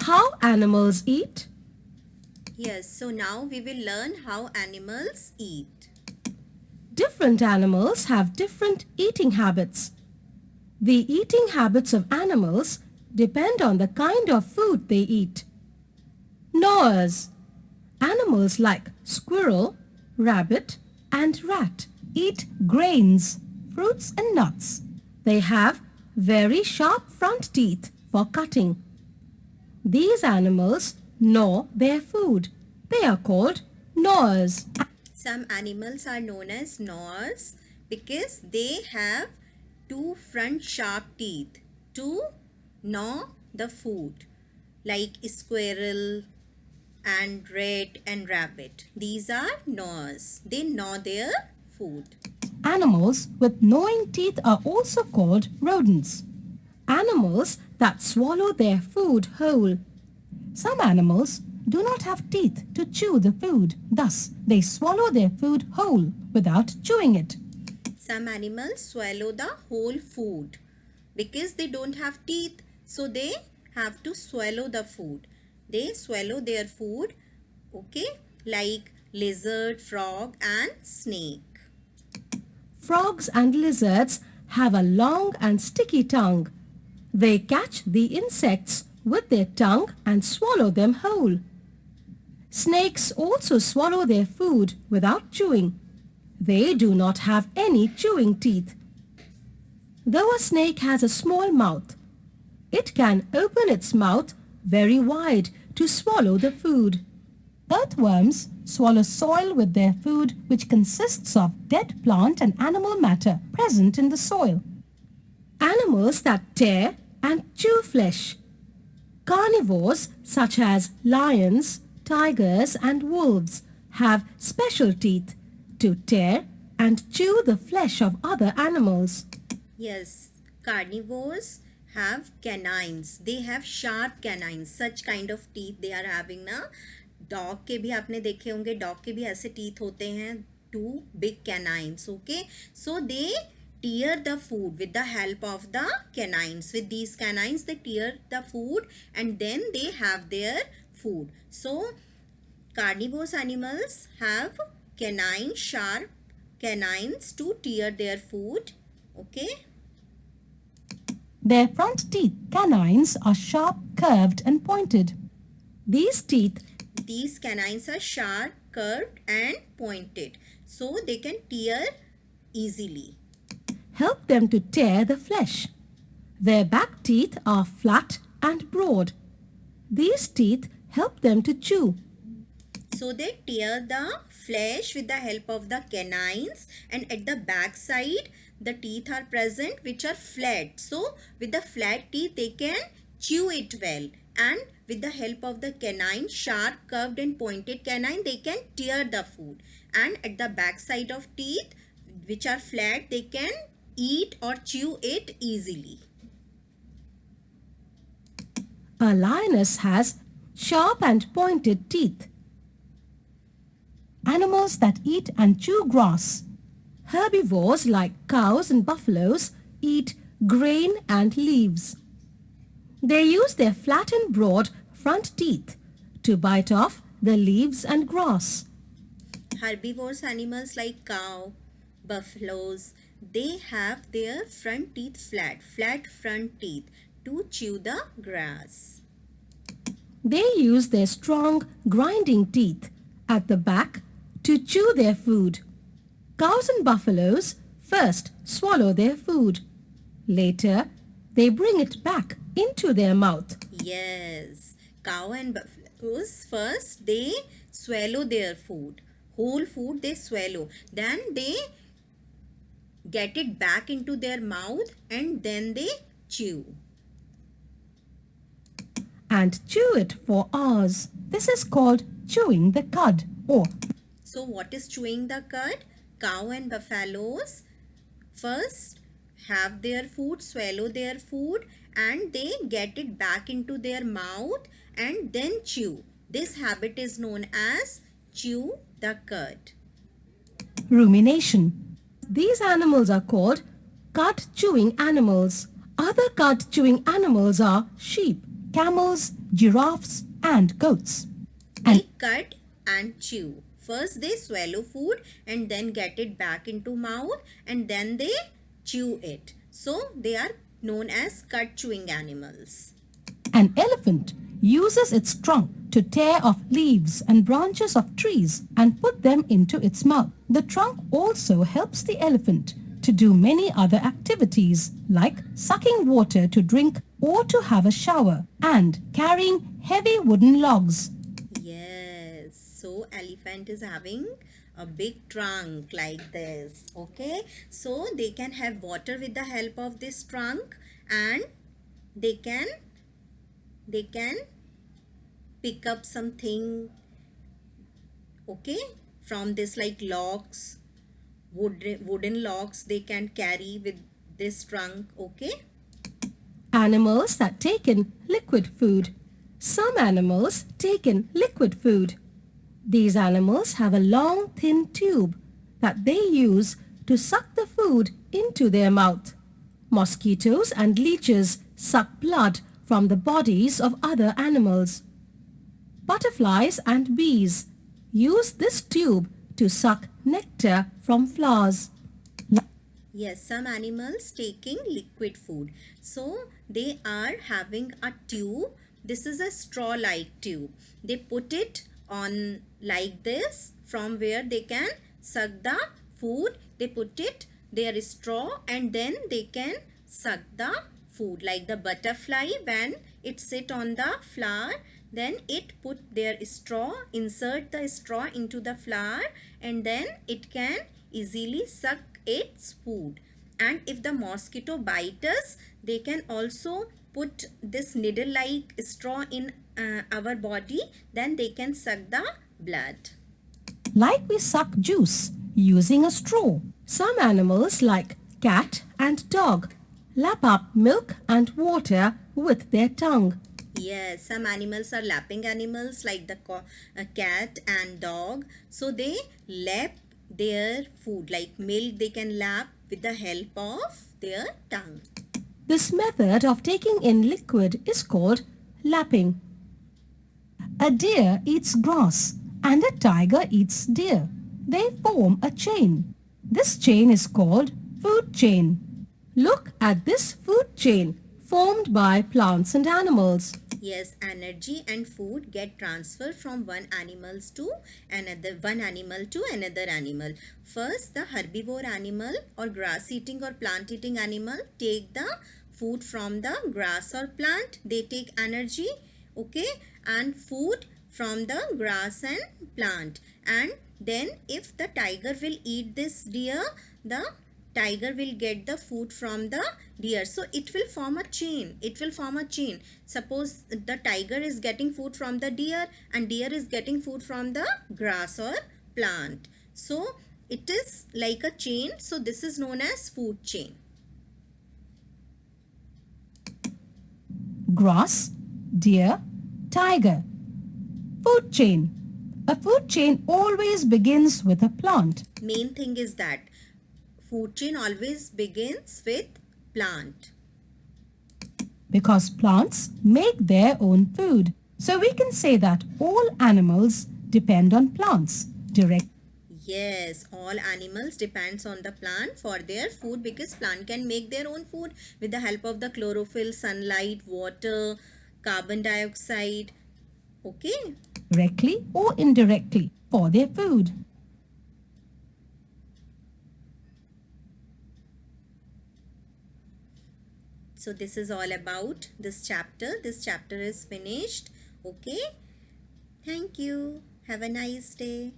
How animals eat? Yes, so now we will learn how animals eat. Different animals have different eating habits. The eating habits of animals depend on the kind of food they eat. Gnawers. Animals like squirrel, rabbit, and rat eat grains, fruits and nuts. They have very sharp front teeth for cutting. These animals gnaw their food. They are called gnawers. Some animals are known as gnawers because they have two front sharp teeth to gnaw the food, like squirrel and rat and rabbit. These are gnawers. They gnaw their food. Animals with gnawing teeth are also called rodents. Animals that swallow their food whole. Some animals do not have teeth to chew the food. Thus, they swallow their food whole without chewing it. Some animals swallow the whole food because they don't have teeth, so they have to swallow the food. They swallow their food, okay, like lizard, frog and snake. Frogs and lizards have a long and sticky tongue. They catch the insects with their tongue and swallow them whole. Snakes also swallow their food without chewing. They do not have any chewing teeth. Though a snake has a small mouth, it can open its mouth very wide to swallow the food. Earthworms swallow soil with their food, which consists of dead plant and animal matter present in the soil. Animals that tear and chew flesh. Carnivores such as lions, tigers and wolves have special teeth to tear and chew the flesh of other animals. Yes, carnivores have canines. They have sharp canines. Such kind of teeth they are having ना. Dog के भी आपने देखे होंगे. Dog के भी ऐसे teeth होते हैं. Two big canines. Okay. So they tear the food with the help of the canines. With these canines they tear the food and then they have their food. So carnivorous animals have canine, sharp canines to tear their food. Okay. Their front teeth, canines, are sharp, curved and pointed. These canines are sharp, curved and pointed. So they can tear easily. Help them to tear the flesh. Their back teeth are flat and broad. These teeth help them to chew. So they tear the flesh with the help of the canines, and at the back side the teeth are present which are flat. So with the flat teeth they can chew it well, and with the help of the canine, sharp, curved and pointed canine, they can tear the food. And at the back side of teeth which are flat, they can eat or chew it easily. A lioness has sharp and pointed teeth. Animals that eat and chew grass. Herbivores like cows and buffaloes eat grain and leaves. They use their flat and broad front teeth to bite off the leaves and grass. Herbivores animals like cow, buffaloes, they have their front teeth flat front teeth to chew the grass. They use their strong grinding teeth at the back to chew their food. Cows and buffaloes first swallow their food. Later, they bring it back into their mouth. Yes, cow and buffaloes first they swallow their food. Whole food they swallow. Then they get it back into their mouth and then they chew. And chew it for hours. This is called chewing the cud or. So what is chewing the cud? Cow and buffaloes first have their food, swallow their food and they get it back into their mouth and then chew. This habit is known as chew the cud. Rumination. These animals are called cud chewing animals. Other cud chewing animals are sheep, camels, giraffes, and goats. They cut and chew. First they swallow food and then get it back into mouth and then they chew it. So they are known as cut chewing animals. An elephant uses its trunk to tear off leaves and branches of trees and put them into its mouth. The trunk also helps the elephant to do many other activities like sucking water to drink or to have a shower and carrying heavy wooden logs. Yes, so elephant is having a big trunk like this. Okay, so they can have water with the help of this trunk and they can pick up something, okay, from this like logs, wooden logs they can carry with this trunk. Okay, Animals that take in liquid food. Some animals take in liquid food. These animals have a long thin tube that they use to suck the food into their mouth. Mosquitoes and leeches suck blood from the bodies of other animals. Butterflies and bees use this tube to suck nectar from flowers. yes, some animals taking liquid food, so they are having a tube. This is a straw like tube. They put it on like this, from where they can suck the food. They put it their straw and then they can suck the food. Like the butterfly, when it sit on the flower, then it put their straw, insert the straw into the flower and then it can easily suck its food. And if the mosquito bite us, they can also put this needle like straw in our body, then they can suck the blood. Like we suck juice using a straw. Some animals like cat and dog lap up milk and water with their tongue. Yes, some animals are lapping animals like the cat and dog. So they lap their food like milk, they can lap with the help of their tongue. This method of taking in liquid is called lapping. A deer eats grass and a tiger eats deer. They form a chain. This chain is called food chain. Look at this food chain formed by plants and animals. Yes, energy and food get transferred from one animal to another animal. First, the herbivore animal or grass eating or plant eating animal take the food from the grass or plant. They take energy, okay, and food from the grass and plant. And then if the tiger will eat this deer, the tiger will get the food from the deer. So it will form a chain. Suppose the tiger is getting food from the deer and deer is getting food from the grass or plant. So it is like a chain. So this is known as food chain. Grass, deer, tiger. Food chain. A food chain always begins with a plant. Main thing is that food chain always begins with plant. Because plants make their own food. So we can say that all animals depend on plants directly. Yes, all animals depends on the plant for their food because plant can make their own food with the help of the chlorophyll, sunlight, water, carbon dioxide. Okay. Directly or indirectly for their food. So this is all about this chapter. This chapter is finished. Okay. Thank you. Have a nice day.